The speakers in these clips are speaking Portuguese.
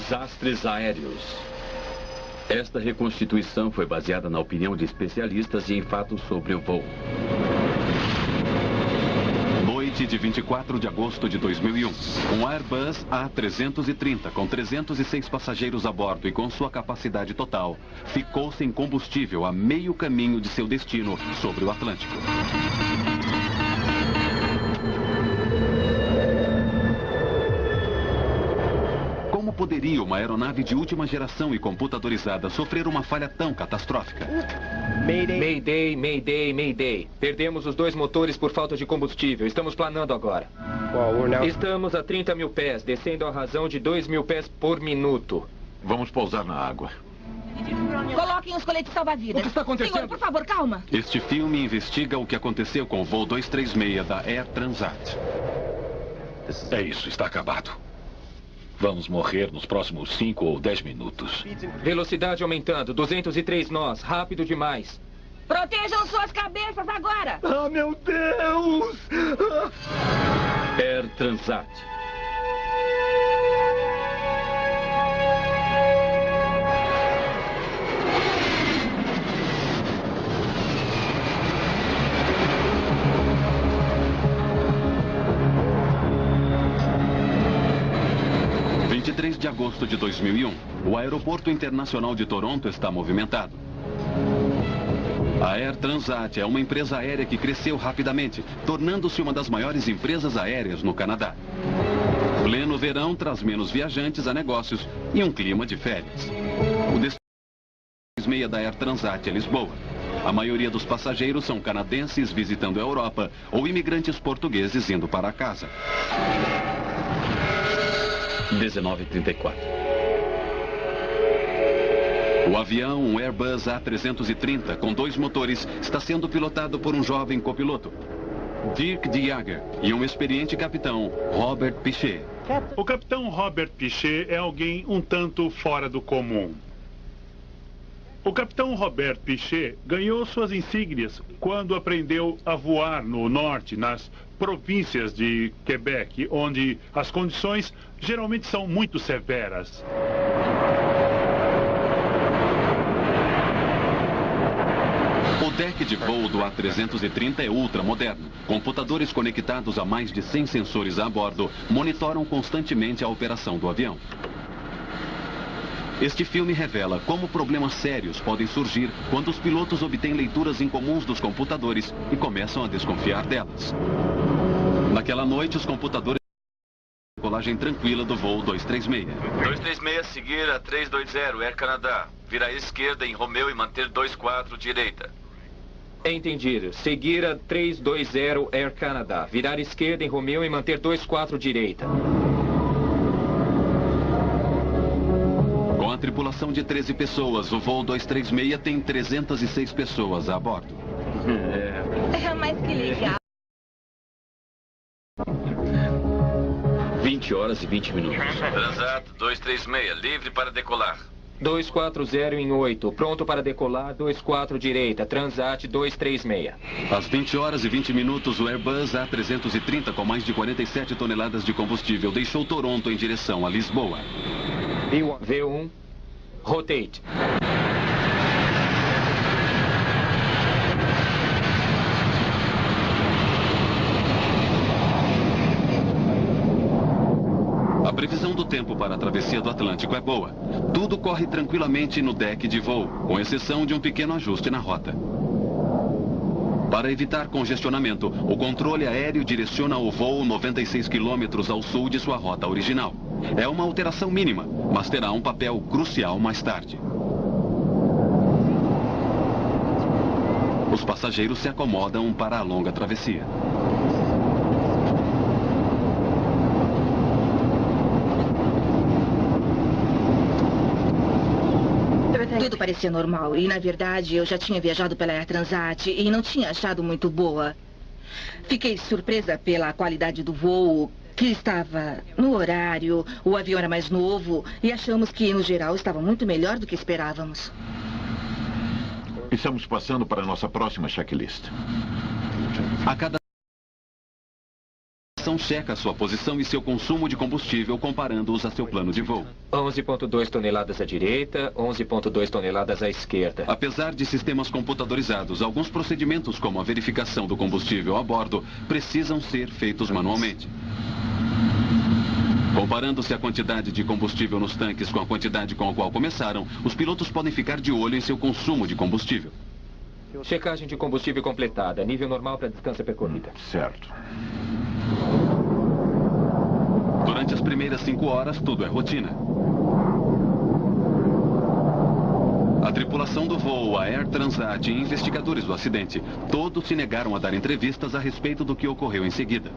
Desastres aéreos. Esta reconstituição foi baseada na opinião de especialistas e em fatos sobre o voo. Noite de 24 de agosto de 2001. Um Airbus A330 com 306 passageiros a bordo e com sua capacidade total ficou sem combustível a meio caminho de seu destino sobre o Atlântico. Como poderia uma aeronave de última geração e computadorizada sofrer uma falha tão catastrófica? Mayday, Mayday, Mayday, Mayday. Perdemos os 2 motores por falta de combustível. Estamos planando agora. Estamos a 30 mil pés, descendo à razão de 2.000 pés por minuto. Vamos pousar na água. Coloquem os coletes salva-vidas. O que está acontecendo? Senhor, por favor, calma. Este filme investiga o que aconteceu com o voo 236 da Air Transat. É isso, está acabado. Vamos morrer nos próximos 5 ou 10 minutos. Velocidade aumentando, 203 nós, rápido demais. Protejam suas cabeças agora. Ah, meu Deus! Air Transat. De agosto de 2001, o aeroporto internacional de Toronto está movimentado. A Air Transat é uma empresa aérea que cresceu rapidamente, tornando-se uma das maiores empresas aéreas no Canadá. Pleno verão traz menos viajantes a negócios e um clima de férias. O destino meia da Air Transat é Lisboa. A maioria dos passageiros são canadenses visitando a Europa ou imigrantes portugueses indo para casa. 19h34. O avião, um Airbus A330 com 2 motores, está sendo pilotado por um jovem copiloto, Dirk de Jager, e um experiente capitão, Robert Pichet. O capitão Robert Pichet é alguém um tanto fora do comum. O capitão Robert Pichet ganhou suas insígnias quando aprendeu a voar no norte, nas províncias de Quebec, onde as condições geralmente são muito severas. O deck de voo do A330 é ultramoderno. Computadores conectados a mais de 100 sensores a bordo monitoram constantemente a operação do avião. Este filme revela como problemas sérios podem surgir quando os pilotos obtêm leituras incomuns dos computadores e começam a desconfiar delas. Naquela noite, os computadores a decolagem tranquila do voo 236. 236, seguir a 320, Air Canada. Virar à esquerda em Romeu e manter 24 direita. Entendido. Seguir a 320 Air Canada. Virar à esquerda em Romeu e manter 24 direita. Com a tripulação de 13 pessoas, o voo 236 tem 306 pessoas a bordo. Mas que legal. 20 horas e 20 minutos. Transat 236, livre para decolar. 240 em 8, pronto para decolar, 24 direita, Transat 236. Às 20 horas e 20 minutos, o Airbus A330 com mais de 47 toneladas de combustível deixou Toronto em direção a Lisboa. V1, rotate. A previsão do tempo para a travessia do Atlântico é boa. Tudo corre tranquilamente no deck de voo, com exceção de um pequeno ajuste na rota. Para evitar congestionamento, o controle aéreo direciona o voo 96 km ao sul de sua rota original. É uma alteração mínima, mas terá um papel crucial mais tarde. Os passageiros se acomodam para a longa travessia. Tudo parecia normal e, na verdade, eu já tinha viajado pela Air Transat e não tinha achado muito boa. Fiquei surpresa pela qualidade do voo, que estava no horário, o avião era mais novo e achamos que, no geral, estava muito melhor do que esperávamos. Estamos passando para a nossa próxima checklist. A cada tripulação checa sua posição e seu consumo de combustível comparando-os a seu plano de voo. 11,2 toneladas à direita, 11,2 toneladas à esquerda. Apesar de sistemas computadorizados, alguns procedimentos como a verificação do combustível a bordo precisam ser feitos manualmente. Comparando-se a quantidade de combustível nos tanques com a quantidade com a qual começaram, os pilotos podem ficar de olho em seu consumo de combustível. Checagem de combustível completada. Nível normal para distância percorrida. Certo. Durante as primeiras 5 horas, tudo é rotina. A tripulação do voo, a Air Transat e investigadores do acidente, todos se negaram a dar entrevistas a respeito do que ocorreu em seguida.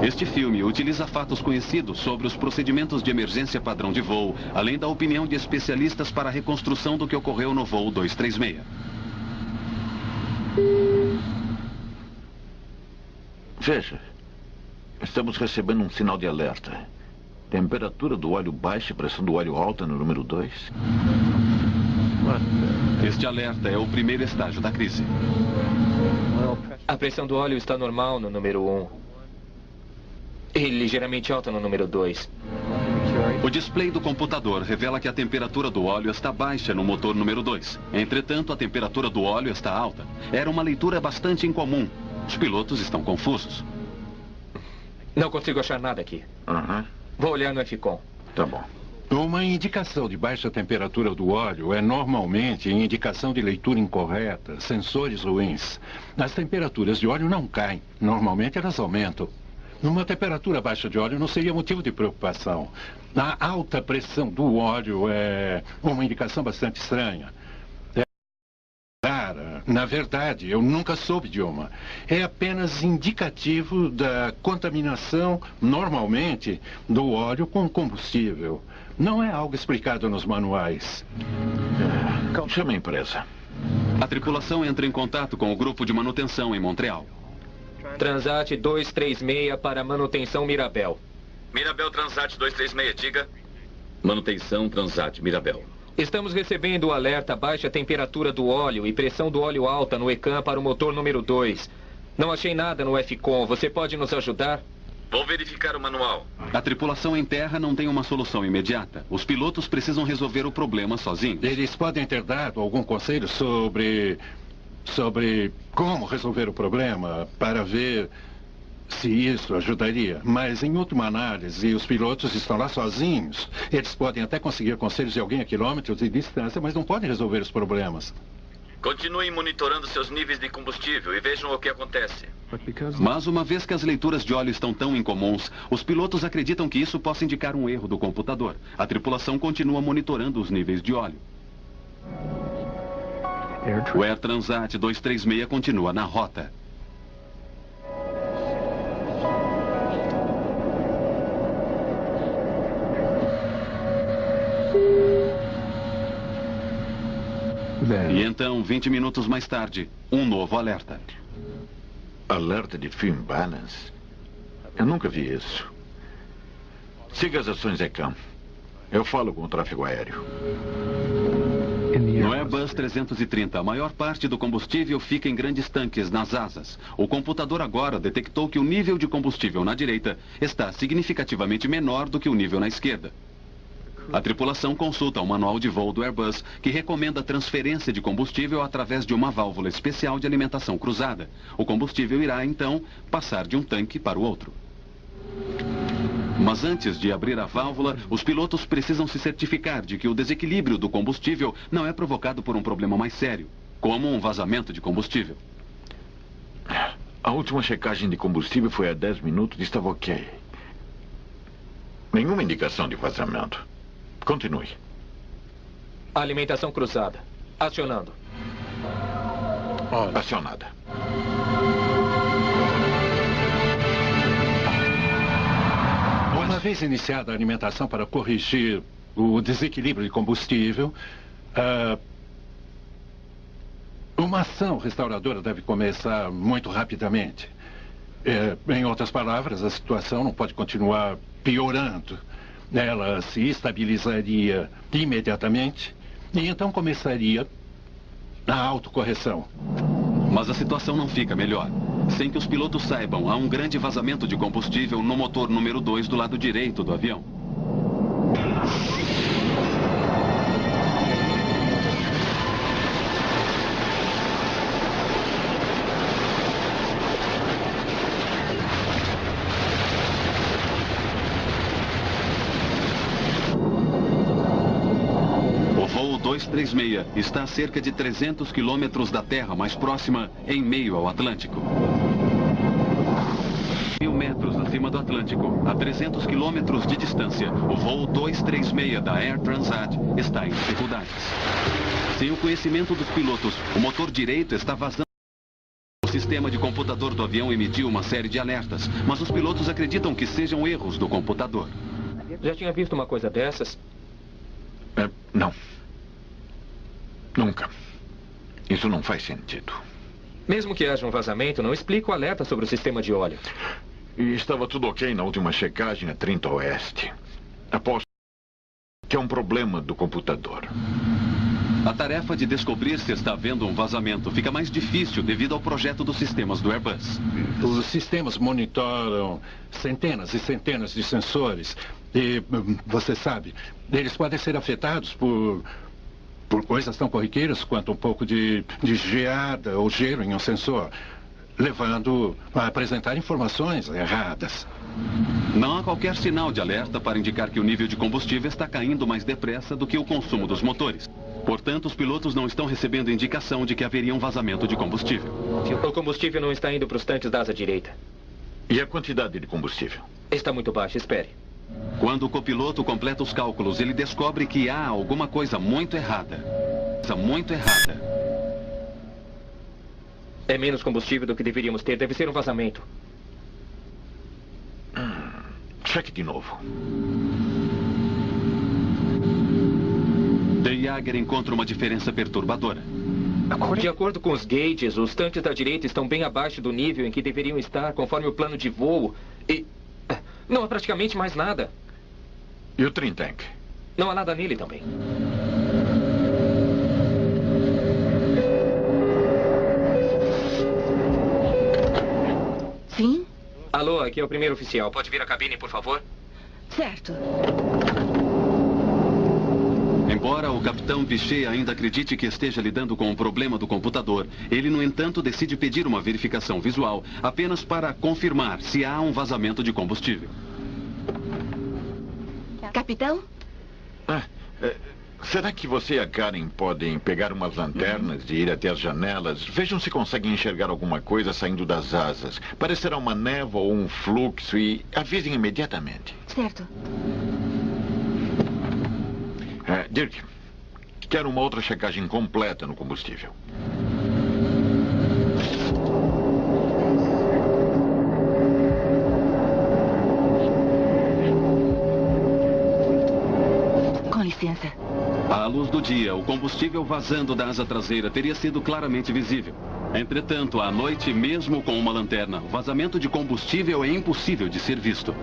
Este filme utiliza fatos conhecidos sobre os procedimentos de emergência padrão de voo, além da opinião de especialistas para a reconstrução do que ocorreu no voo 236. Veja, estamos recebendo um sinal de alerta. Temperatura do óleo baixa e pressão do óleo alta no número 2. Este alerta é o primeiro estágio da crise. A pressão do óleo está normal no número 1. E ligeiramente alta no número 2. O display do computador revela que a temperatura do óleo está baixa no motor número 2. Entretanto, a temperatura do óleo está alta. Era uma leitura bastante incomum. Os pilotos estão confusos. Não consigo achar nada aqui. Vou olhar no FCOM. Tá bom. Uma indicação de baixa temperatura do óleo é normalmente indicação de leitura incorreta, sensores ruins. As temperaturas de óleo não caem. Normalmente elas aumentam. Numa temperatura baixa de óleo não seria motivo de preocupação. A alta pressão do óleo é uma indicação bastante estranha. Na verdade, eu nunca soube de uma. É apenas indicativo da contaminação, normalmente, do óleo com combustível. Não é algo explicado nos manuais. Chama a empresa. A tripulação entra em contato com o grupo de manutenção em Montreal. Transat 236 para manutenção Mirabel. Mirabel Transat 236, diga. Manutenção Transat Mirabel. Estamos recebendo o alerta baixa temperatura do óleo e pressão do óleo alta no ECAM para o motor número 2. Não achei nada no FCOM. Você pode nos ajudar? Vou verificar o manual. A tripulação em terra não tem uma solução imediata. Os pilotos precisam resolver o problema sozinhos. Eles podem ter dado algum conselho sobre como resolver o problema para ver se isso ajudaria. Mas, em última análise, os pilotos estão lá sozinhos. Eles podem até conseguir conselhos de alguém a quilômetros de distância, mas não podem resolver os problemas. Continuem monitorando seus níveis de combustível e vejam o que acontece. Mas, uma vez que as leituras de óleo estão tão incomuns, os pilotos acreditam que isso possa indicar um erro do computador. A tripulação continua monitorando os níveis de óleo. O Air Transat 236 continua na rota. E então, 20 minutos mais tarde, um novo alerta. Alerta de Film Balance? Eu nunca vi isso. Siga as ações ECAM. Eu falo com o tráfego aéreo. No Airbus 330, a maior parte do combustível fica em grandes tanques nas asas. O computador agora detectou que o nível de combustível na direita está significativamente menor do que o nível na esquerda. A tripulação consulta o manual de voo do Airbus, que recomenda a transferência de combustível através de uma válvula especial de alimentação cruzada. O combustível irá, então, passar de um tanque para o outro. Mas antes de abrir a válvula, os pilotos precisam se certificar de que o desequilíbrio do combustível não é provocado por um problema mais sério, como um vazamento de combustível. A última checagem de combustível foi há 10 minutos e estava ok. Nenhuma indicação de vazamento. Continue. Alimentação cruzada. Acionando. Acionada. Uma vez iniciada a alimentação para corrigir o desequilíbrio de combustível, uma ação restauradora deve começar muito rapidamente. Em outras palavras, a situação não pode continuar piorando. Ela se estabilizaria imediatamente e então começaria a autocorreção. Mas a situação não fica melhor. Sem que os pilotos saibam, há um grande vazamento de combustível no motor número 2 do lado direito do avião. O voo 236 está a cerca de 300 quilômetros da Terra mais próxima, em meio ao Atlântico. 1.000 metros acima do Atlântico, a 300 quilômetros de distância, o voo 236 da Air Transat está em dificuldades. Sem o conhecimento dos pilotos, o motor direito está vazando. O sistema de computador do avião emitiu uma série de alertas, mas os pilotos acreditam que sejam erros do computador. Já tinha visto uma coisa dessas? Não. Nunca. Isso não faz sentido. Mesmo que haja um vazamento, não explica o alerta sobre o sistema de óleo. E estava tudo ok na última checagem a 30 Oeste. Aposto que é um problema do computador. A tarefa de descobrir se está havendo um vazamento fica mais difícil devido ao projeto dos sistemas do Airbus. Os sistemas monitoram centenas e centenas de sensores. E, você sabe, eles podem ser afetados por coisas tão corriqueiras quanto um pouco de geada ou gelo em um sensor, levando a apresentar informações erradas. Não há qualquer sinal de alerta para indicar que o nível de combustível está caindo mais depressa do que o consumo dos motores. Portanto, os pilotos não estão recebendo indicação de que haveria um vazamento de combustível. O combustível não está indo para os tanques da asa direita. E a quantidade de combustível? Está muito baixa, espere. Quando o copiloto completa os cálculos, ele descobre que há alguma coisa muito errada. É menos combustível do que deveríamos ter. Deve ser um vazamento. Cheque de novo. De Jager encontra uma diferença perturbadora. De acordo com os gauges, os tanques da direita estão bem abaixo do nível em que deveriam estar, conforme o plano de voo. E não há praticamente mais nada. E o trim tank? Não há nada nele também. Sim? Alô, aqui é o primeiro oficial. Pode vir à cabine, por favor? Certo. Embora o capitão Piché ainda acredite que esteja lidando com um problema do computador, ele, no entanto, decide pedir uma verificação visual apenas para confirmar se há um vazamento de combustível. Capitão? Será que você e a Karen podem pegar umas lanternas e ir até as janelas? Vejam se conseguem enxergar alguma coisa saindo das asas. Parecerá uma névoa ou um fluxo e avisem imediatamente. Certo. Dirk, quero uma outra checagem completa no combustível. Com licença. À luz do dia, o combustível vazando da asa traseira teria sido claramente visível. Entretanto, à noite, mesmo com uma lanterna, o vazamento de combustível é impossível de ser visto.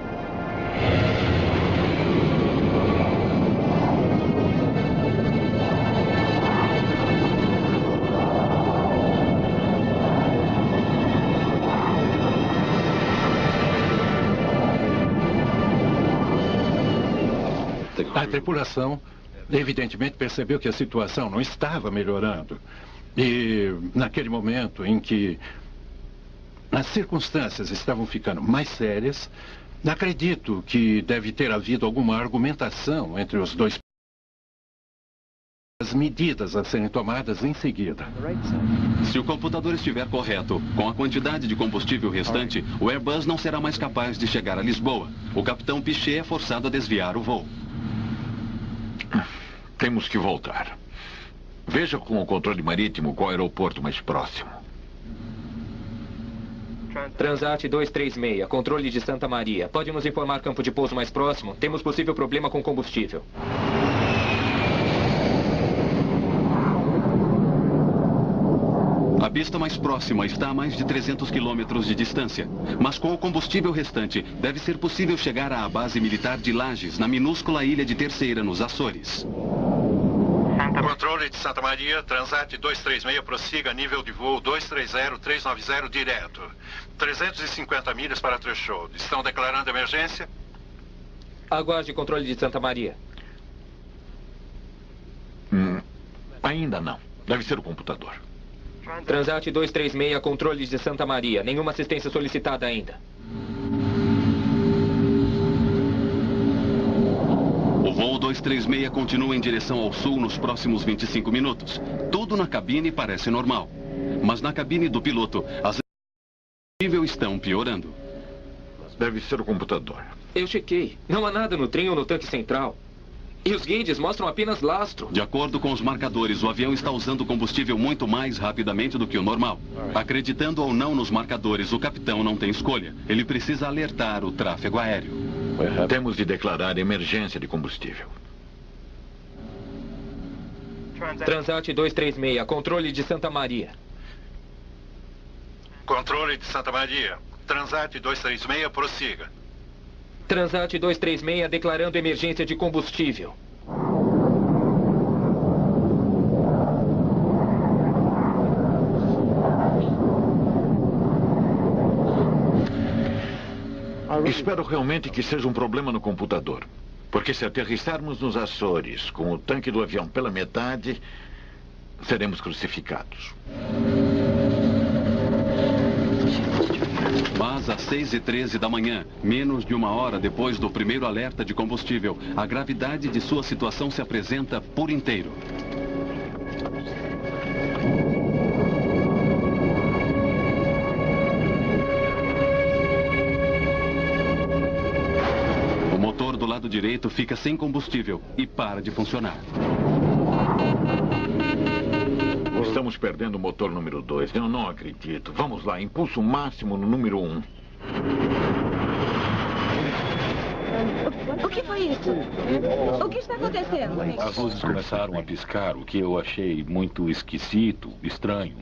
A tripulação, evidentemente, percebeu que a situação não estava melhorando. E, naquele momento em que as circunstâncias estavam ficando mais sérias, acredito que deve ter havido alguma argumentação entre os dois. As medidas a serem tomadas em seguida. Se o computador estiver correto, com a quantidade de combustível restante, o Airbus não será mais capaz de chegar a Lisboa. O capitão Piché é forçado a desviar o voo. Temos que voltar. Veja com o controle marítimo qual aeroporto mais próximo. Transat 236, controle de Santa Maria. Pode nos informar campo de pouso mais próximo? Temos possível problema com combustível. A pista mais próxima está a mais de 300 quilômetros de distância. Mas com o combustível restante, deve ser possível chegar à base militar de Lajes, na minúscula ilha de Terceira, nos Açores. Controle Controle de Santa Maria, Transat 236, prossiga nível de voo 230-390 direto. 350 milhas para threshold. Estão declarando emergência? Aguarde controle de Santa Maria. Ainda não. Deve ser o computador. Transat 236, controle de Santa Maria. Nenhuma assistência solicitada ainda. O voo 236 continua em direção ao sul nos próximos 25 minutos. Tudo na cabine parece normal. Mas na cabine do piloto, as níveis estão piorando. Deve ser o computador. Eu chequei. Não há nada no trem ou no tanque central. E os gauges mostram apenas lastro. De acordo com os marcadores, o avião está usando combustível muito mais rapidamente do que o normal. Acreditando ou não nos marcadores, o capitão não tem escolha. Ele precisa alertar o tráfego aéreo. Temos de declarar emergência de combustível. Transat 236, controle de Santa Maria. Controle de Santa Maria. Transat 236, prossiga. Transat 236 declarando emergência de combustível. Espero realmente que seja um problema no computador. Porque se aterrissarmos nos Açores com o tanque do avião pela metade, seremos crucificados. Mas às 6h13 da manhã, menos de uma hora depois do primeiro alerta de combustível, a gravidade de sua situação se apresenta por inteiro. O motor do lado direito fica sem combustível e para de funcionar. Estamos perdendo o motor número 2. Eu não acredito. Vamos lá, impulso máximo no número 1. O que foi isso? O que está acontecendo? As luzes começaram a piscar, o que eu achei muito esquisito, estranho.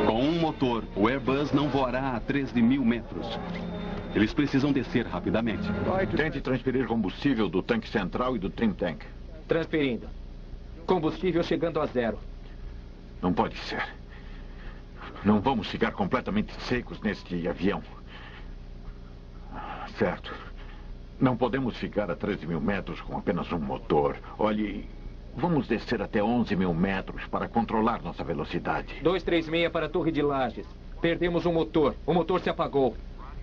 Com um motor, o Airbus não voará a 13.000 metros. Eles precisam descer rapidamente. Tente transferir combustível do tanque central e do trim tank. Transferindo. Combustível chegando a 0. Não pode ser. Não vamos ficar completamente secos neste avião. Certo. Não podemos ficar a 13.000 metros com apenas um motor. Olhe, vamos descer até 11.000 metros para controlar nossa velocidade. 236 para a Torre de Lages. Perdemos um motor. O motor se apagou.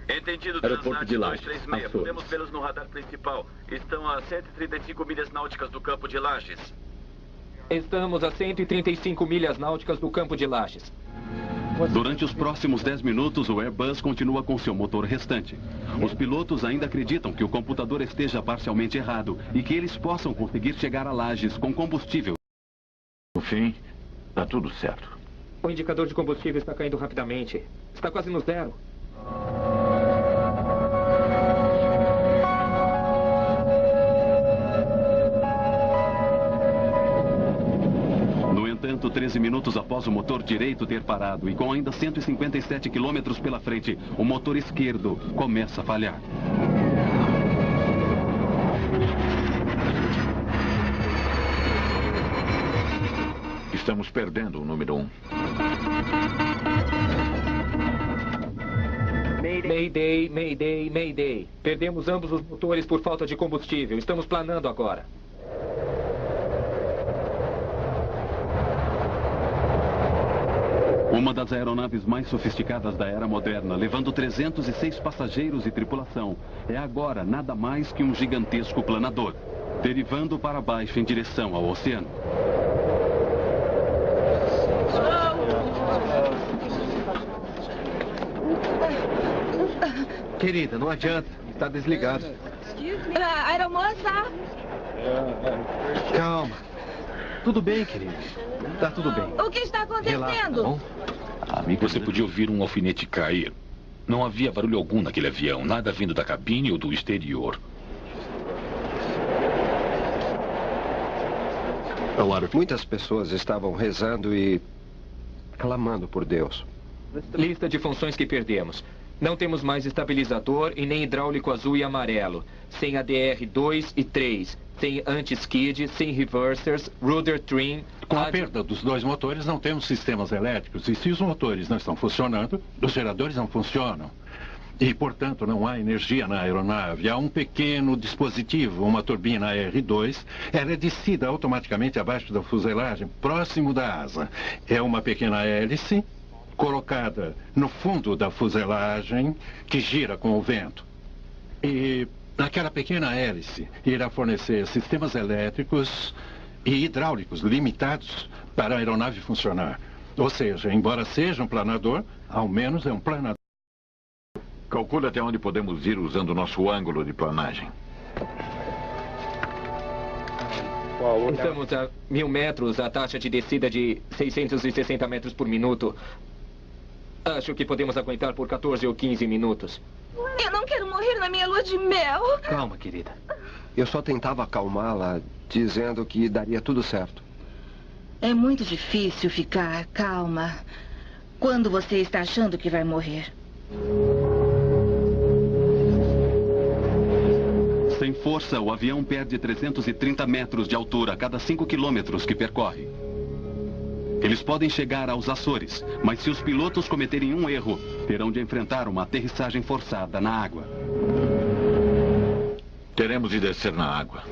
Entendido, Aeroporto de Lages, 236. Açores. Podemos vê-los no radar principal. Estão a 135 milhas náuticas do campo de Lages. Estamos a 135 milhas náuticas do campo de Lages. Durante os próximos 10 minutos, o Airbus continua com seu motor restante. Os pilotos ainda acreditam que o computador esteja parcialmente errado e que eles possam conseguir chegar a Lages com combustível. No fim, está tudo certo. O indicador de combustível está caindo rapidamente. Está quase no 0. No entanto, 13 minutos após o motor direito ter parado e com ainda 157 quilômetros pela frente, o motor esquerdo começa a falhar. Estamos perdendo o número 1. Mayday, Mayday, Mayday. Perdemos ambos os motores por falta de combustível. Estamos planando agora. Uma das aeronaves mais sofisticadas da era moderna, levando 306 passageiros e tripulação, é agora nada mais que um gigantesco planador, derivando para baixo em direção ao oceano. Querida, não adianta. Está desligado. Aeromoça! Calma. Tudo bem, querida. Está tudo bem. O que está acontecendo? Relaxa, tá bom? Você podia ouvir um alfinete cair. Não havia barulho algum naquele avião. Nada vindo da cabine ou do exterior. Muitas pessoas estavam rezando e clamando por Deus. Lista de funções que perdemos. Não temos mais estabilizador e nem hidráulico azul e amarelo. Sem ADR 2 e 3. sem anti-skid, sem reversers, rudder trim... Com a perda dos 2 motores, não temos sistemas elétricos. E se os motores não estão funcionando, os geradores não funcionam. E, portanto, não há energia na aeronave. Há um pequeno dispositivo, uma turbina R2. Ela é descida automaticamente abaixo da fuselagem, próximo da asa. É uma pequena hélice colocada no fundo da fuselagem que gira com o vento. E aquela pequena hélice irá fornecer sistemas elétricos e hidráulicos limitados para a aeronave funcionar. Ou seja, embora seja um planador, ao menos é um planador. Calcula até onde podemos ir usando o nosso ângulo de planagem. Estamos a 1000 metros, a taxa de descida de 660 metros por minuto. Acho que podemos aguentar por 14 ou 15 minutos. Eu não quero morrer na minha lua de mel. Calma, querida. Eu só tentava acalmá-la, dizendo que daria tudo certo. É muito difícil ficar calma quando você está achando que vai morrer. Sem força, o avião perde 330 metros de altura a cada 5 quilômetros que percorre. Eles podem chegar aos Açores, mas se os pilotos cometerem um erro, terão de enfrentar uma aterrissagem forçada na água. Teremos de descer na água.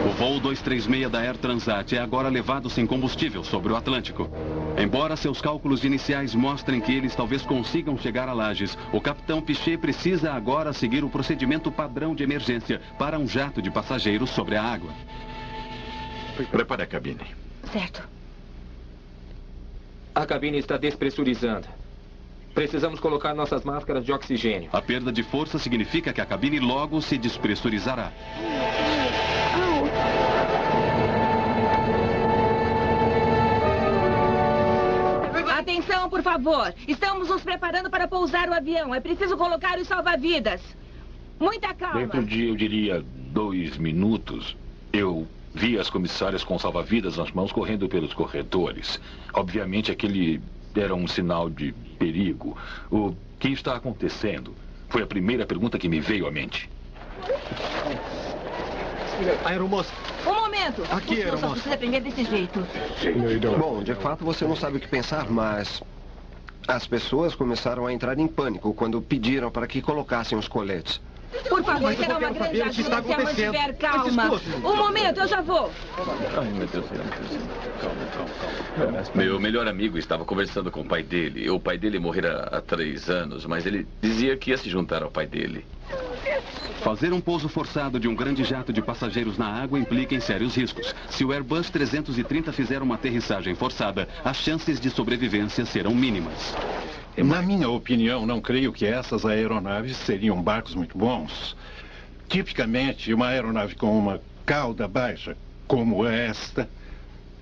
O voo 236 da Air Transat é agora levado sem combustível sobre o Atlântico. Embora seus cálculos iniciais mostrem que eles talvez consigam chegar a Lajes, o capitão Piché precisa agora seguir o procedimento padrão de emergência para um jato de passageiros sobre a água. Prepare a cabine. Certo. A cabine está despressurizando. Precisamos colocar nossas máscaras de oxigênio. A perda de força significa que a cabine logo se despressurizará. Atenção, por favor. Estamos nos preparando para pousar o avião. É preciso colocar os salva-vidas. Muita calma. Dentro de, eu diria, 2 minutos, eu vi as comissárias com salva-vidas nas mãos correndo pelos corredores. Obviamente, aquele era um sinal de perigo. O que está acontecendo? Foi a primeira pergunta que me veio à mente. Aeromoça. Um momento. Aqui, aeromoça. Só precisa aprender desse jeito. Bom, de fato você não sabe o que pensar, mas as pessoas começaram a entrar em pânico quando pediram para que colocassem os coletes. Por favor, Mas será uma eu quero grande saber o que está ajuda se a acontecendo. mantiver calma. Um momento, eu já vou. Ai, meu Deus. Calma. Meu melhor amigo estava conversando com o pai dele. O pai dele morrera há 3 anos, mas ele dizia que ia se juntar ao pai dele. Fazer um pouso forçado de um grande jato de passageiros na água implica em sérios riscos. Se o Airbus 330 fizer uma aterrissagem forçada, as chances de sobrevivência serão mínimas. Na minha opinião, não creio que essas aeronaves seriam barcos muito bons. Tipicamente, uma aeronave com uma cauda baixa, como esta,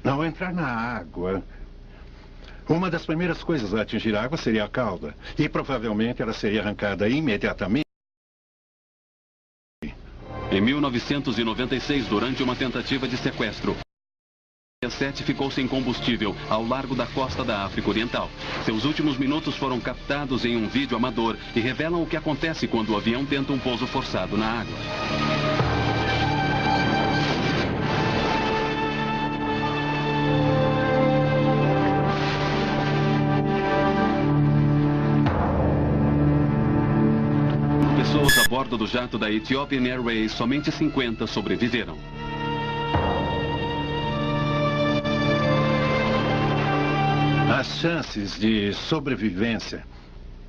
ao entrar na água, uma das primeiras coisas a atingir a água seria a cauda. E provavelmente ela seria arrancada imediatamente. Em 1996, durante uma tentativa de sequestro, a 7 ficou sem combustível ao largo da costa da África Oriental. Seus últimos minutos foram captados em um vídeo amador e revelam o que acontece quando o avião tenta um pouso forçado na água. Pessoas a bordo do jato da Ethiopian Airways, somente 50 sobreviveram. As chances de sobrevivência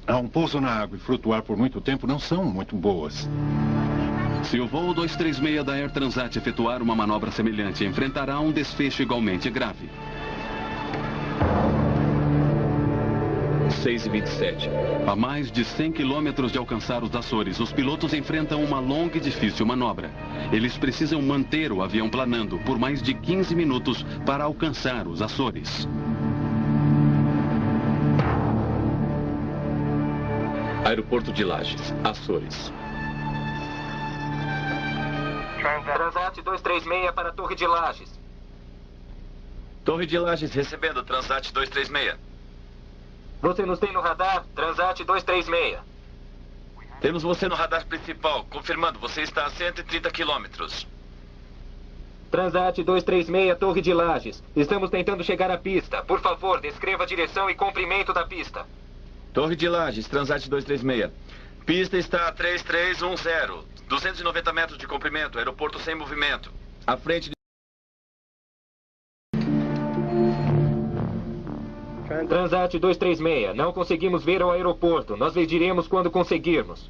a um pouso na água e flutuar por muito tempo não são muito boas. Se o voo 236 da Air Transat efetuar uma manobra semelhante, enfrentará um desfecho igualmente grave. 6h27. A mais de 100 quilômetros de alcançar os Açores, os pilotos enfrentam uma longa e difícil manobra. Eles precisam manter o avião planando por mais de 15 minutos para alcançar os Açores. Aeroporto de Lajes, Açores. Transat 236 para a Torre de Lajes. Torre de Lajes recebendo Transat 236. Você nos tem no radar? Transat 236. Temos você no radar principal. Confirmando, você está a 130 quilômetros. Transat 236, Torre de Lages. Estamos tentando chegar à pista. Por favor, descreva a direção e comprimento da pista. Torre de Lages, Transat 236. Pista está a 3310. 290 metros de comprimento. Aeroporto sem movimento. À frente de... Transat 236. Não conseguimos ver o aeroporto. Nós lhe diremos quando conseguirmos.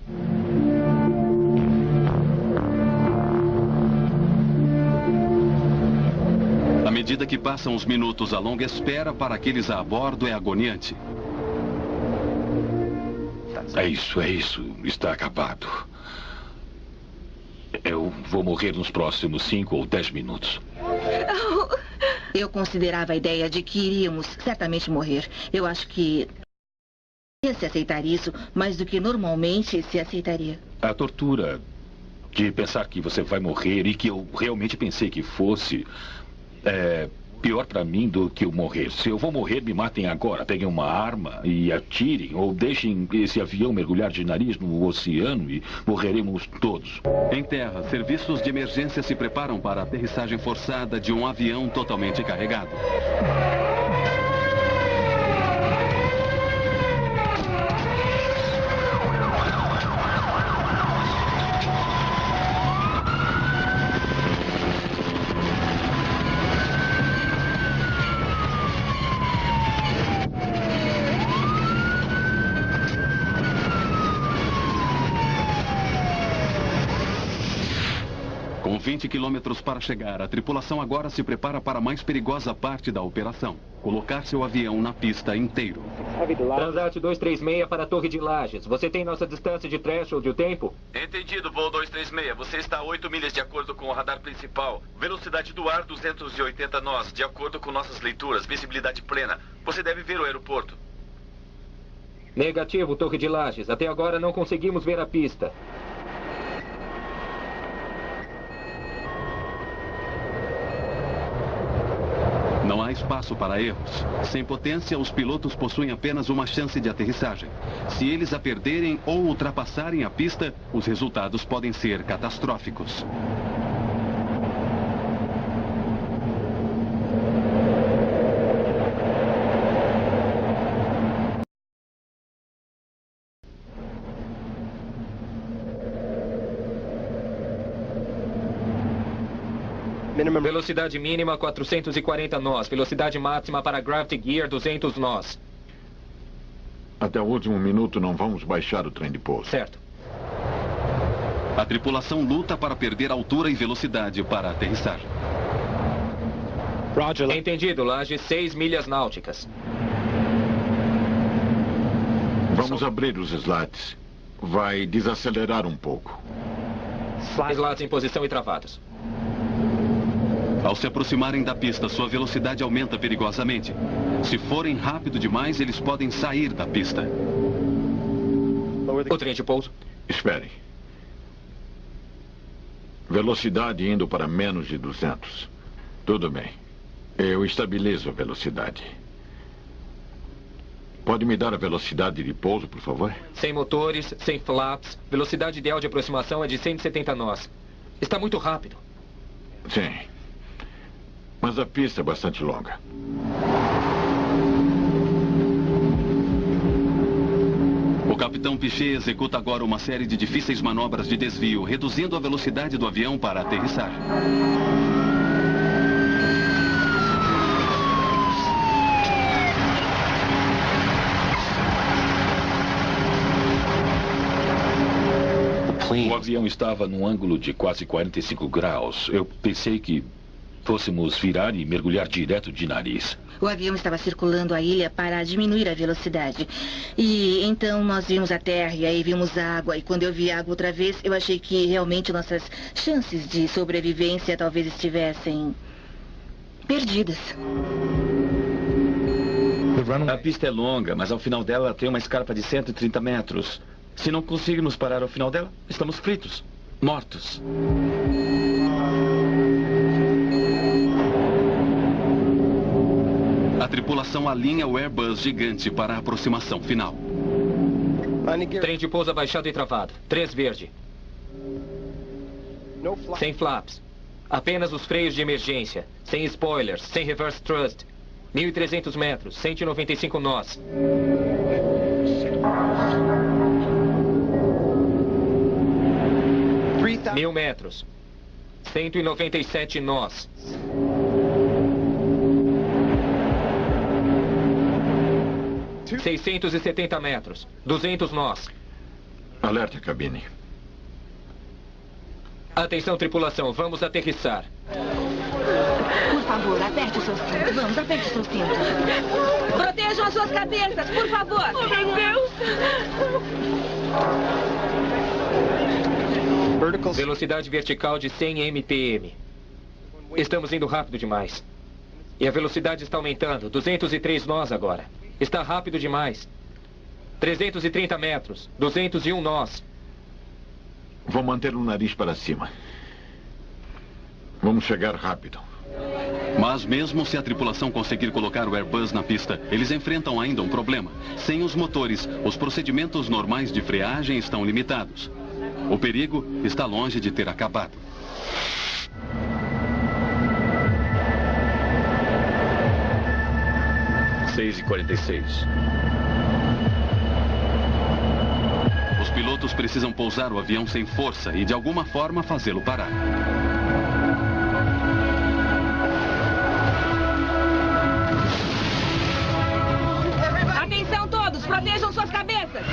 À medida que passam os minutos, a longa espera para aqueles a bordo é agoniante. É isso. Está acabado. Eu vou morrer nos próximos 5 ou 10 minutos. Eu considerava a ideia de que iríamos certamente morrer. Eu acho que ia se aceitar isso mais do que normalmente se aceitaria. A tortura de pensar que você vai morrer e que eu realmente pensei que fosse é pior pra mim do que eu morrer. Se eu vou morrer, me matem agora. Peguem uma arma e atirem, ou deixem esse avião mergulhar de nariz no oceano e morreremos todos. Em terra, serviços de emergência se preparam para a aterrissagem forçada de um avião totalmente carregado. Com 20 quilômetros para chegar, a tripulação agora se prepara para a mais perigosa parte da operação. Colocar seu avião na pista inteiro. Transat 236 para a Torre de Lages. Você tem nossa distância de threshold e o tempo? Entendido, voo 236. Você está a 8 milhas de acordo com o radar principal. Velocidade do ar 280 nós, de acordo com nossas leituras. Visibilidade plena. Você deve ver o aeroporto. Negativo, Torre de Lages. Até agora não conseguimos ver a pista. Não há espaço para erros. Sem potência, os pilotos possuem apenas uma chance de aterrissagem. Se eles a perderem ou ultrapassarem a pista, os resultados podem ser catastróficos. Velocidade mínima 440 nós. Velocidade máxima para Gravity Gear 200 nós. Até o último minuto não vamos baixar o trem de pouso. Certo. A tripulação luta para perder altura e velocidade para a aterrissagem. Roger. Entendido, Lages, 6 milhas náuticas. Vamos abrir os slats. Vai desacelerar um pouco. Slats em posição e travados. Ao se aproximarem da pista, sua velocidade aumenta perigosamente. Se forem rápido demais, eles podem sair da pista. O trem de pouso. Esperem. Velocidade indo para menos de 200. Tudo bem. Eu estabilizo a velocidade. Pode me dar a velocidade de pouso, por favor? Sem motores, sem flaps. Velocidade ideal de aproximação é de 170 nós. Está muito rápido. Sim. Mas a pista é bastante longa. O capitão Piché executa agora uma série de difíceis manobras de desvio, reduzindo a velocidade do avião para a aterrissagem. O avião estava num ângulo de quase 45 graus. Eu pensei que fôssemos virar e mergulhar direto de nariz. O avião estava circulando a ilha para diminuir a velocidade. E então nós vimos a terra e aí vimos água. E quando eu vi água outra vez, eu achei que realmente nossas chances de sobrevivência talvez estivessem perdidas. A pista é longa, mas ao final dela tem uma escarpa de 130 metros. Se não conseguirmos parar ao final dela, estamos fritos, mortos. A tripulação alinha o Airbus gigante para a aproximação final. Trem de pouso abaixado e travado. 3 verde. Sem flaps. Apenas os freios de emergência. Sem spoilers. Sem reverse thrust. 1.300 metros. 195 nós. 1.000 metros. 197 nós. 670 metros. 200 nós. Alerte a cabine. Atenção, tripulação. Vamos aterrissar. Por favor, aperte os seus cintos. Vamos, aperte os seus cintos. Protejam as suas cabeças, por favor. Oh, meu Deus. Velocidade vertical de 100 mpm. Estamos indo rápido demais. E a velocidade está aumentando. 203 nós agora. Está rápido demais. 330 metros. 201 nós. Vou manter o nariz para cima. Vamos chegar rápido. Mas mesmo se a tripulação conseguir colocar o Airbus na pista, eles enfrentam ainda um problema. Sem os motores, os procedimentos normais de freagem estão limitados. O perigo está longe de ter acabado. e 46. Os pilotos precisam pousar o avião sem força e de alguma forma fazê-lo parar. Atenção todos, protejam suas cabeças.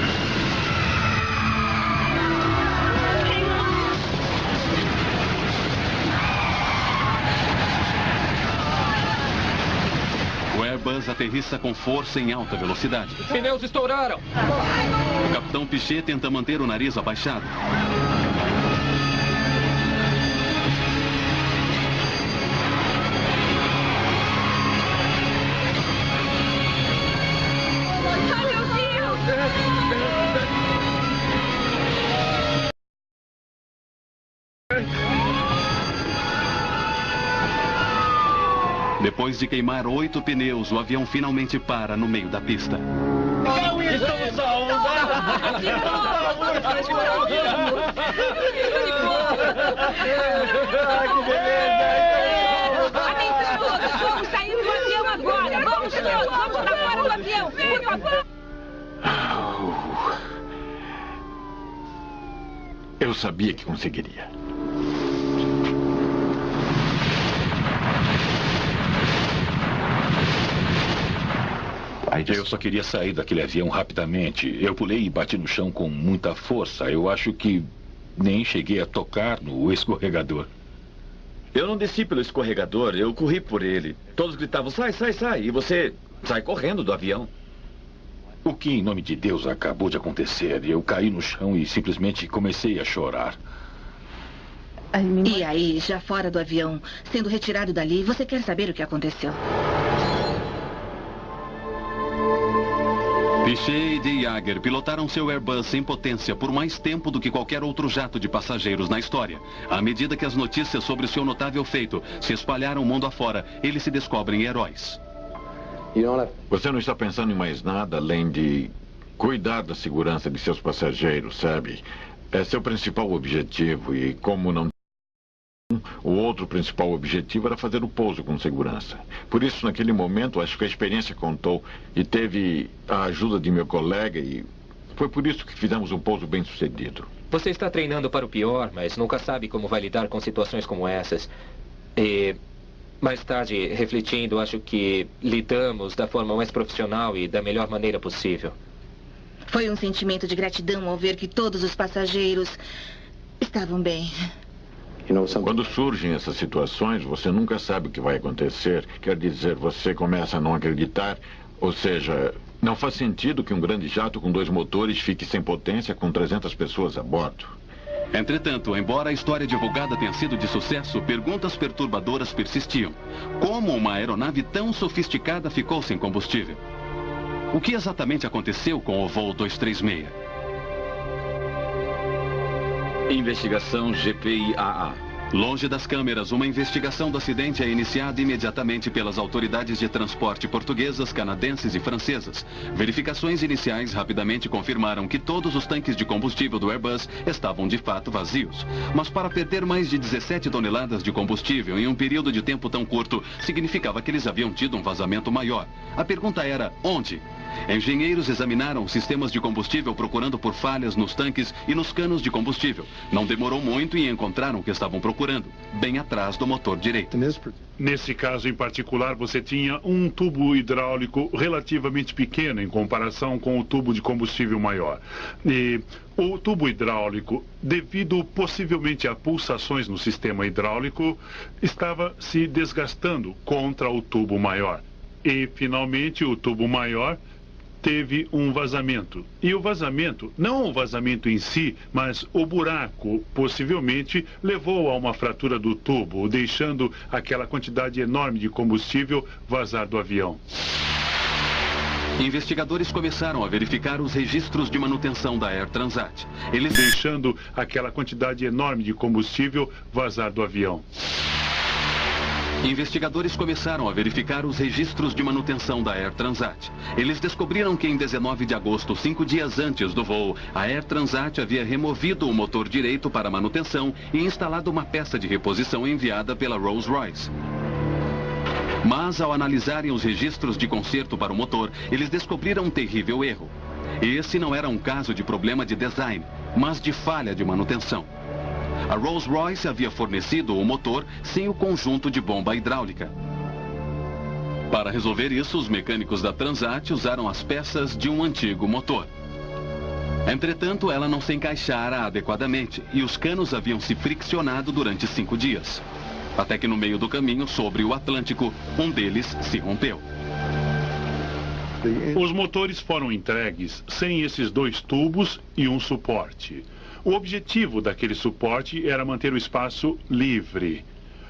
O Airbus aterrissa com força em alta velocidade. Pneus estouraram. O capitão Piché tenta manter o nariz abaixado. Ai, meu Deus! Depois de queimar 8 pneus, o avião finalmente para no meio da pista. Estamos a onda! Que beleza! Atenção todos, vamos sair do avião agora! Vamos todos, vamos para fora do avião, por favor! Eu sabia que conseguiria. Eu só queria sair daquele avião rapidamente. Eu pulei e bati no chão com muita força. Eu acho que nem cheguei a tocar no escorregador. Eu não desci pelo escorregador, eu corri por ele. Todos gritavam, sai, sai, sai. E você sai correndo do avião. O que, em nome de Deus, acabou de acontecer? Eu caí no chão e simplesmente comecei a chorar. E aí, já fora do avião, sendo retirado dali, você quer saber o que aconteceu? Piché e de Jager pilotaram seu Airbus sem potência por mais tempo do que qualquer outro jato de passageiros na história. À medida que as notícias sobre seu notável feito se espalharam mundo afora, eles se descobrem heróis. Você não está pensando em mais nada além de cuidar da segurança de seus passageiros, sabe? É seu principal objetivo e como não... O outro principal objetivo era fazer o pouso com segurança. Por isso, naquele momento, acho que a experiência contou e teve a ajuda de meu colega e foi por isso que fizemos um pouso bem sucedido. Você está treinando para o pior, mas nunca sabe como vai lidar com situações como essas. E mais tarde, refletindo, acho que lidamos da forma mais profissional e da melhor maneira possível. Foi um sentimento de gratidão ao ver que todos os passageiros estavam bem. Quando surgem essas situações, você nunca sabe o que vai acontecer. Quer dizer, você começa a não acreditar. Ou seja, não faz sentido que um grande jato com 2 motores fique sem potência com 300 pessoas a bordo. Entretanto, embora a história divulgada tenha sido de sucesso, perguntas perturbadoras persistiam. Como uma aeronave tão sofisticada ficou sem combustível? O que exatamente aconteceu com o voo 236? Investigação GPIAA. Longe das câmeras, uma investigação do acidente é iniciada imediatamente pelas autoridades de transporte portuguesas, canadenses e francesas. Verificações iniciais rapidamente confirmaram que todos os tanques de combustível do Airbus estavam de fato vazios. Mas para perder mais de 17 toneladas de combustível em um período de tempo tão curto, significava que eles haviam tido um vazamento maior. A pergunta era, onde? Engenheiros examinaram sistemas de combustível procurando por falhas nos tanques e nos canos de combustível. Não demorou muito e encontraram o que estavam procurando, bem atrás do motor direito. Nesse caso em particular, você tinha um tubo hidráulico relativamente pequeno em comparação com o tubo de combustível maior. E o tubo hidráulico, devido possivelmente a pulsações no sistema hidráulico, estava se desgastando contra o tubo maior. E, finalmente, o tubo maior teve um vazamento. E o vazamento, não o vazamento em si, mas o buraco, possivelmente, levou a uma fratura do tubo, deixando aquela quantidade enorme de combustível vazar do avião. Investigadores começaram a verificar os registros de manutenção da Air Transat. Eles deixando aquela quantidade enorme de combustível vazar do avião. Investigadores começaram a verificar os registros de manutenção da Air Transat. Eles descobriram que em 19 de agosto, 5 dias antes do voo, a Air Transat havia removido o motor direito para manutenção e instalado uma peça de reposição enviada pela Rolls-Royce. Mas ao analisarem os registros de conserto para o motor, eles descobriram um terrível erro. Esse não era um caso de problema de design, mas de falha de manutenção. A Rolls-Royce havia fornecido o motor sem o conjunto de bomba hidráulica. Para resolver isso, os mecânicos da Transat usaram as peças de um antigo motor. Entretanto, ela não se encaixara adequadamente e os canos haviam se friccionado durante 5 dias. Até que no meio do caminho, sobre o Atlântico, um deles se rompeu. Os motores foram entregues sem esses 2 tubos e um suporte. O objetivo daquele suporte era manter o espaço livre.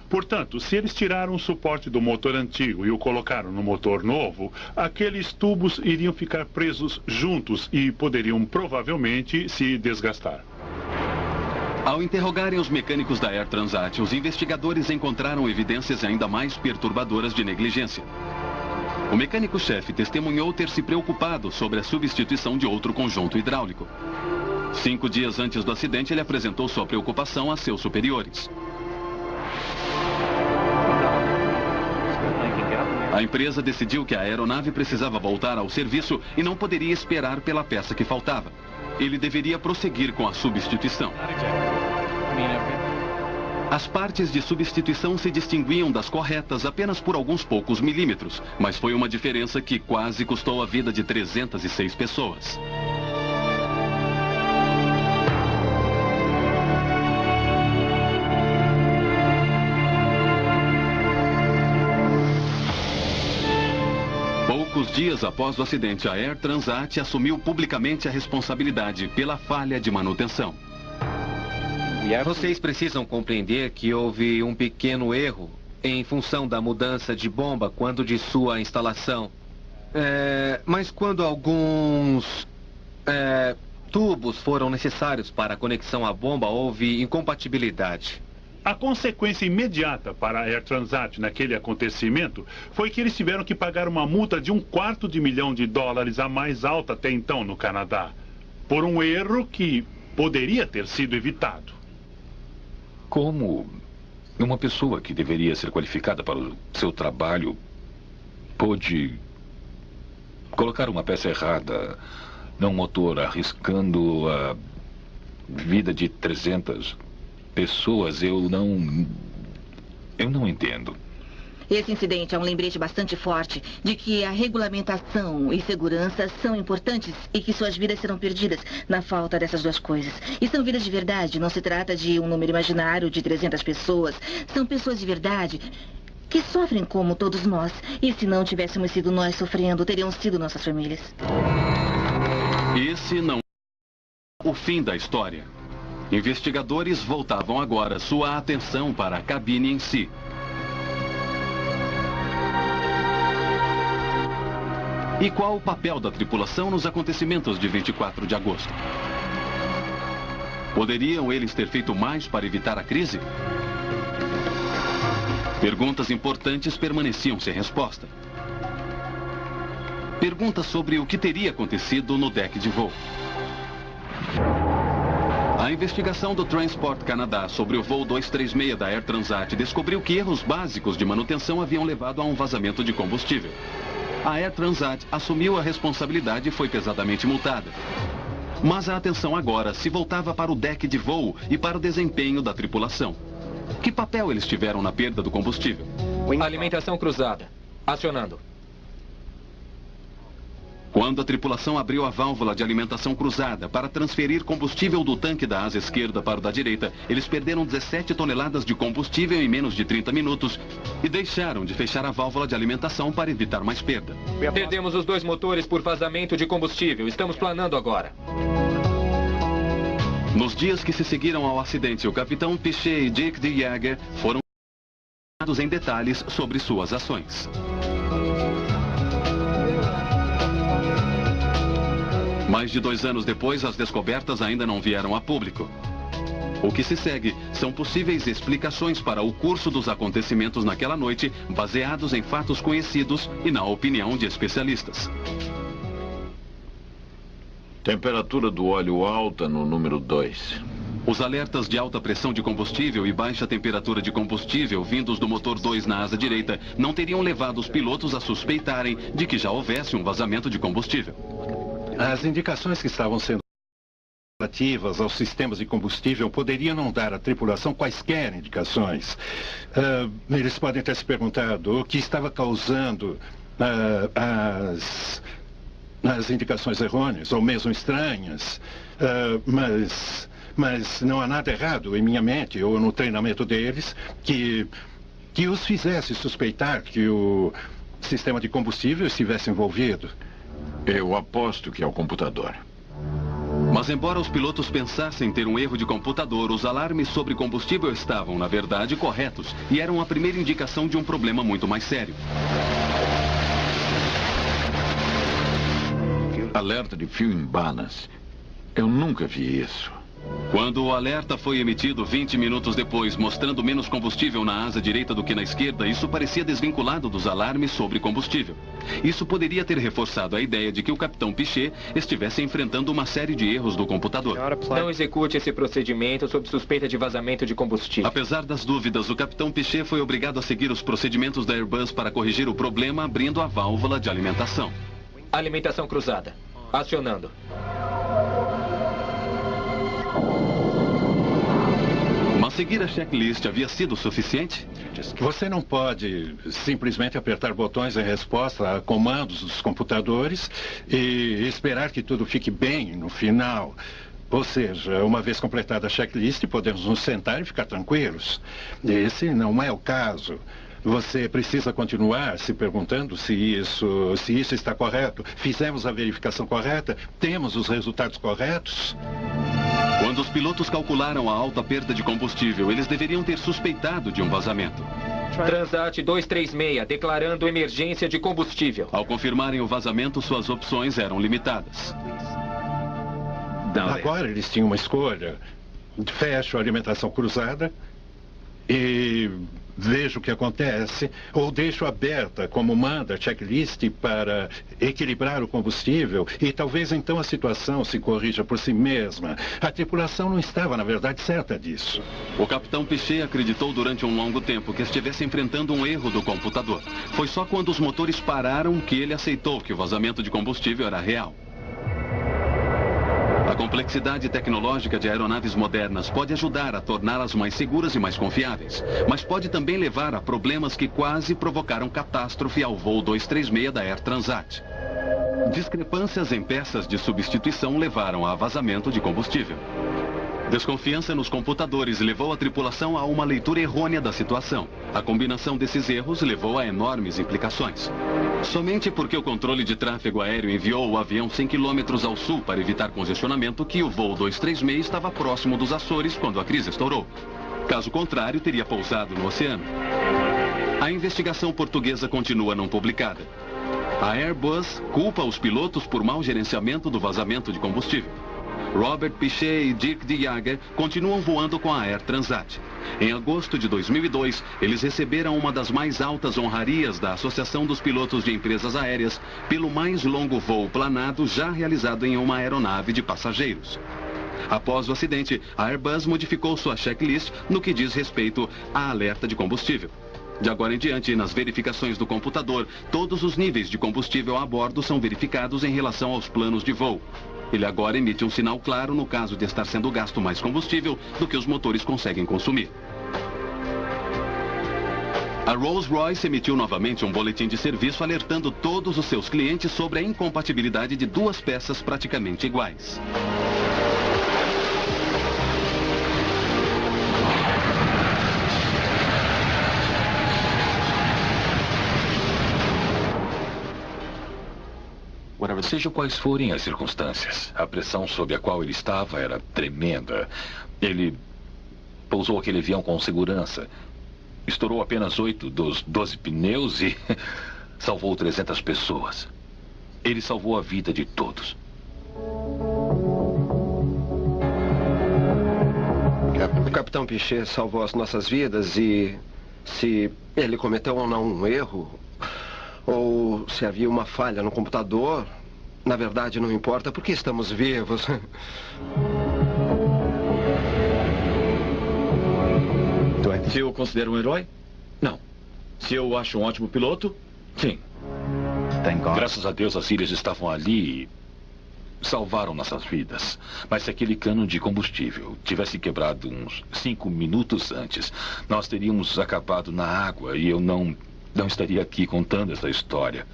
Portanto, se eles tiraram o suporte do motor antigo e o colocaram no motor novo, aqueles tubos iriam ficar presos juntos e poderiam provavelmente se desgastar. Ao interrogarem os mecânicos da Air Transat, os investigadores encontraram evidências ainda mais perturbadoras de negligência. O mecânico-chefe testemunhou ter se preocupado sobre a substituição de outro conjunto hidráulico. 5 dias antes do acidente, ele apresentou sua preocupação a seus superiores. A empresa decidiu que a aeronave precisava voltar ao serviço e não poderia esperar pela peça que faltava. Ele deveria prosseguir com a substituição. As partes de substituição se distinguiam das corretas apenas por alguns poucos milímetros, mas foi uma diferença que quase custou a vida de 306 pessoas. Poucos dias após o acidente, a Air Transat assumiu publicamente a responsabilidade pela falha de manutenção. Vocês precisam compreender que houve um pequeno erro em função da mudança de bomba quando de sua instalação. Mas quando alguns tubos foram necessários para a conexão à bomba, houve incompatibilidade. A consequência imediata para a Air Transat naquele acontecimento foi que eles tiveram que pagar uma multa de $250 milhão, a mais alta até então no Canadá, por um erro que poderia ter sido evitado. Como uma pessoa que deveria ser qualificada para o seu trabalho pôde colocar uma peça errada num motor, arriscando a vida de 300 pessoas, eu não entendo. Esse incidente é um lembrete bastante forte de que a regulamentação e segurança são importantes e que suas vidas serão perdidas na falta dessas 2 coisas. E são vidas de verdade, não se trata de um número imaginário de 300 pessoas. São pessoas de verdade que sofrem como todos nós. E se não tivéssemos sido nós sofrendo, teriam sido nossas famílias. Esse não é o fim da história. Investigadores voltavam agora sua atenção para a cabine em si. E qual o papel da tripulação nos acontecimentos de 24 de agosto? Poderiam eles ter feito mais para evitar a crise? Perguntas importantes permaneciam sem resposta. Perguntas sobre o que teria acontecido no deck de voo. A investigação do Transport Canada sobre o voo 236 da Air Transat descobriu que erros básicos de manutenção haviam levado a um vazamento de combustível. A Air Transat assumiu a responsabilidade e foi pesadamente multada. Mas a atenção agora se voltava para o deck de voo e para o desempenho da tripulação. Que papel eles tiveram na perda do combustível? Alimentação cruzada. Acionando. Quando a tripulação abriu a válvula de alimentação cruzada para transferir combustível do tanque da asa esquerda para o da direita, eles perderam 17 toneladas de combustível em menos de 30 minutos e deixaram de fechar a válvula de alimentação para evitar mais perda. Perdemos os 2 motores por vazamento de combustível. Estamos planando agora. Nos dias que se seguiram ao acidente, o capitão Piché e Dick de Jager foram dados em detalhes sobre suas ações. Mais de 2 anos depois, as descobertas ainda não vieram a público. O que se segue são possíveis explicações para o curso dos acontecimentos naquela noite, baseados em fatos conhecidos e na opinião de especialistas. Temperatura do óleo alta no número 2. Os alertas de alta pressão de combustível e baixa temperatura de combustível vindos do motor 2 na asa direita não teriam levado os pilotos a suspeitarem de que já houvesse um vazamento de combustível. As indicações que estavam sendo relativas aos sistemas de combustível poderiam não dar à tripulação quaisquer indicações. Eles podem ter se perguntado o que estava causando as indicações errôneas ou mesmo estranhas, mas não há nada errado em minha mente ou no treinamento deles que os fizesse suspeitar que o sistema de combustível estivesse envolvido. Eu aposto que é o computador. Mas embora os pilotos pensassem ter um erro de computador, os alarmes sobre combustível estavam, na verdade, corretos e eram a primeira indicação de um problema muito mais sério. Alerta de fio em balance. Eu nunca vi isso. Quando o alerta foi emitido 20 minutos depois, mostrando menos combustível na asa direita do que na esquerda, isso parecia desvinculado dos alarmes sobre combustível. Isso poderia ter reforçado a ideia de que o capitão Piché estivesse enfrentando uma série de erros do computador. Não execute esse procedimento sob suspeita de vazamento de combustível. Apesar das dúvidas, o capitão Piché foi obrigado a seguir os procedimentos da Airbus para corrigir o problema, abrindo a válvula de alimentação. Alimentação cruzada. Acionando. Mas seguir a checklist havia sido suficiente? Você não pode simplesmente apertar botões em resposta a comandos dos computadores e esperar que tudo fique bem no final. Ou seja, uma vez completada a checklist, podemos nos sentar e ficar tranquilos. Esse não é o caso. Você precisa continuar se perguntando se isso está correto. Fizemos a verificação correta? Temos os resultados corretos? Quando os pilotos calcularam a alta perda de combustível, eles deveriam ter suspeitado de um vazamento. Transat 236, declarando emergência de combustível. Ao confirmarem o vazamento, suas opções eram limitadas. Agora eles tinham uma escolha. Fecho a alimentação cruzada e vejo o que acontece, ou deixo aberta, como manda a checklist, para equilibrar o combustível e talvez então a situação se corrija por si mesma. A tripulação não estava, na verdade, certa disso. O capitão Piché acreditou durante um longo tempo que estivesse enfrentando um erro do computador. Foi só quando os motores pararam que ele aceitou que o vazamento de combustível era real. A complexidade tecnológica de aeronaves modernas pode ajudar a torná-las mais seguras e mais confiáveis, mas pode também levar a problemas que quase provocaram catástrofe ao voo 236 da Air Transat. Discrepâncias em peças de substituição levaram a vazamento de combustível. Desconfiança nos computadores levou a tripulação a uma leitura errônea da situação. A combinação desses erros levou a enormes implicações. Somente porque o controle de tráfego aéreo enviou o avião 100 km ao sul para evitar congestionamento que o voo 236 estava próximo dos Açores quando a crise estourou. Caso contrário, teria pousado no oceano. A investigação portuguesa continua não publicada. A Airbus culpa os pilotos por mau gerenciamento do vazamento de combustível. Robert Pichet e Dirk de Jager continuam voando com a Air Transat. Em agosto de 2002, eles receberam uma das mais altas honrarias da Associação dos Pilotos de Empresas Aéreas pelo mais longo voo planado já realizado em uma aeronave de passageiros. Após o acidente, a Airbus modificou sua checklist no que diz respeito a alerta de combustível. De agora em diante, nas verificações do computador, todos os níveis de combustível a bordo são verificados em relação aos planos de voo. Ele agora emite um sinal claro no caso de estar sendo gasto mais combustível do que os motores conseguem consumir. A Rolls-Royce emitiu novamente um boletim de serviço alertando todos os seus clientes sobre a incompatibilidade de duas peças praticamente iguais. Sejam quais forem as circunstâncias, a pressão sob a qual ele estava era tremenda. Ele pousou aquele avião com segurança, estourou apenas 8 dos 12 pneus e salvou 300 pessoas. Ele salvou a vida de todos. O Capitão Pichet salvou as nossas vidas e se ele cometeu ou não um erro, ou se havia uma falha no computador, na verdade não importa porque estamos vivos. Se eu considero um herói? Não. Se eu acho um ótimo piloto? Sim. Graças a Deus as ilhas estavam ali e salvaram nossas vidas. Mas se aquele cano de combustível tivesse quebrado uns 5 minutos antes, nós teríamos acabado na água e eu não estaria aqui contando essa história.